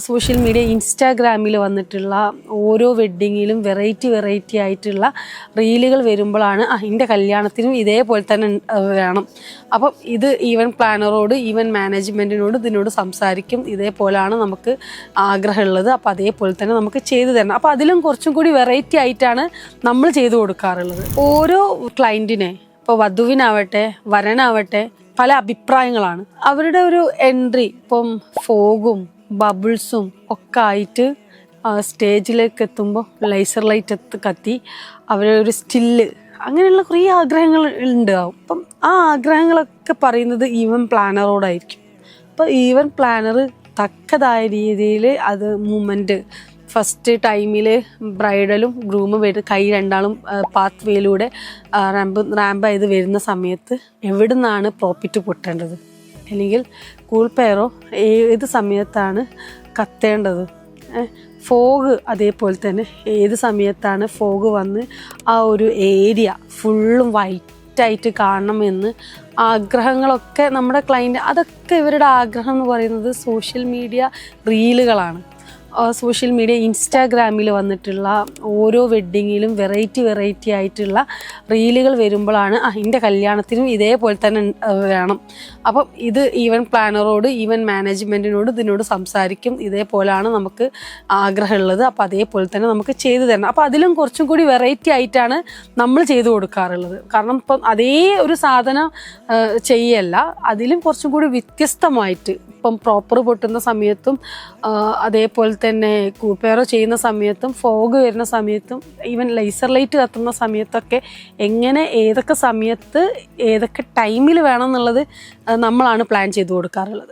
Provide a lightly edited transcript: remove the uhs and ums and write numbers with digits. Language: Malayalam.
സോഷ്യൽ മീഡിയ ഇൻസ്റ്റാഗ്രാമിൽ വന്നിട്ടുള്ള ഓരോ വെഡ്ഡിങ്ങിലും വെറൈറ്റി ആയിട്ടുള്ള റീലുകൾ വരുമ്പോഴാണ് എൻ്റെ കല്യാണത്തിനും ഇതേപോലെ തന്നെ വേണം. അപ്പം ഇത് ഈവൻറ്റ് പ്ലാനറോട് ഈവൻറ്റ് മാനേജ്മെൻറ്റിനോട് ഇതിനോട് സംസാരിക്കും. ഇതേപോലെയാണ് നമുക്ക് ആഗ്രഹമുള്ളത്, അപ്പോൾ അതേപോലെ തന്നെ നമുക്ക് ചെയ്തു തരണം. അപ്പോൾ അതിലും കുറച്ചും കൂടി വെറൈറ്റി ആയിട്ടാണ് നമ്മൾ ചെയ്തു കൊടുക്കാറുള്ളത്. ഓരോ ക്ലയൻറ്റിനെ, ഇപ്പോൾ വധുവിനാവട്ടെ വരനാവട്ടെ പല അഭിപ്രായങ്ങളാണ്. അവരുടെ ഒരു എൻട്രി ഇപ്പം ഫോഗും ബബിൾസും ഒക്കെ ആയിട്ട് സ്റ്റേജിലേക്ക് എത്തുമ്പോൾ ലേസർ ലൈറ്റ് കത്തി അവരൊരു സ്റ്റില്ല് അങ്ങനെയുള്ള കുറേ ആഗ്രഹങ്ങൾ ഉണ്ടാവും. അപ്പം ആ ആഗ്രഹങ്ങളൊക്കെ പറയുന്നത് ഈവൻറ്റ് പ്ലാനറോടായിരിക്കും. അപ്പോൾ ഈവൻറ്റ് പ്ലാനർ തക്കതായ രീതിയിൽ അത് മൂമെൻറ്റ് ഫസ്റ്റ് ടൈമിൽ ബ്രൈഡലും ഗ്രൂമും കൈ രണ്ടാളും പാത്ത് വേയിലൂടെ റാമ്പ് ചെയ്ത് വരുന്ന സമയത്ത് എവിടെ നിന്നാണ് പ്രോപ്പിറ്റ് പൊട്ടേണ്ടത്, അല്ലെങ്കിൽ കൂൾ പെയറോ ഏത് സമയത്താണ് കത്തേണ്ടത്, ഫോഗ് അതേപോലെ തന്നെ ഏത് സമയത്താണ് ഫോഗ് വന്ന് ആ ഒരു ഏരിയ ഫുള്ളും വൈറ്റായിട്ട് കാണണമെന്ന് ആഗ്രഹങ്ങളൊക്കെ നമ്മുടെ ക്ലയൻറ്റ്, അതൊക്കെ ഇവരുടെ ആഗ്രഹം എന്ന് പറയുന്നത് സോഷ്യൽ മീഡിയ റീലുകളാണ്. സോഷ്യൽ മീഡിയ ഇൻസ്റ്റാഗ്രാമിൽ വന്നിട്ടുള്ള ഓരോ വെഡ്ഡിങ്ങിലും വെറൈറ്റി ആയിട്ടുള്ള റീലുകൾ വരുമ്പോഴാണ് എൻ്റെ കല്യാണത്തിനും ഇതേപോലെ തന്നെ വേണം. അപ്പം ഇത് ഈവൻറ്റ് പ്ലാനറോട് ഈവൻറ്റ് മാനേജ്മെൻറ്റിനോട് ഇതിനോട് സംസാരിക്കും. ഇതേപോലെയാണ് നമുക്ക് ആഗ്രഹമുള്ളത്, അപ്പോൾ അതേപോലെ തന്നെ നമുക്ക് ചെയ്തു തരണം. അപ്പോൾ അതിലും കുറച്ചും കൂടി വെറൈറ്റി ആയിട്ടാണ് നമ്മൾ ചെയ്തു കൊടുക്കാറുള്ളത്. കാരണം ഇപ്പം അതേ ഒരു സാധനം ചെയ്യല്ല, അതിലും കുറച്ചും കൂടി വ്യത്യസ്തമായിട്ട് ഇപ്പം പ്രോപ്പർ പൊട്ടുന്ന സമയത്തും അതേപോലെ തന്നെ കൂപ്പേറോ ചെയ്യുന്ന സമയത്തും ഫോഗ് വരുന്ന സമയത്തും ഈവൻ ലേസർ ലൈറ്റ് കത്തുന്ന സമയത്തൊക്കെ എങ്ങനെ ഏതൊക്കെ സമയത്ത് ഏതൊക്കെ ടൈമിൽ വേണം എന്നുള്ളത് നമ്മളാണ് പ്ലാൻ ചെയ്ത് കൊടുക്കാറുള്ളത്.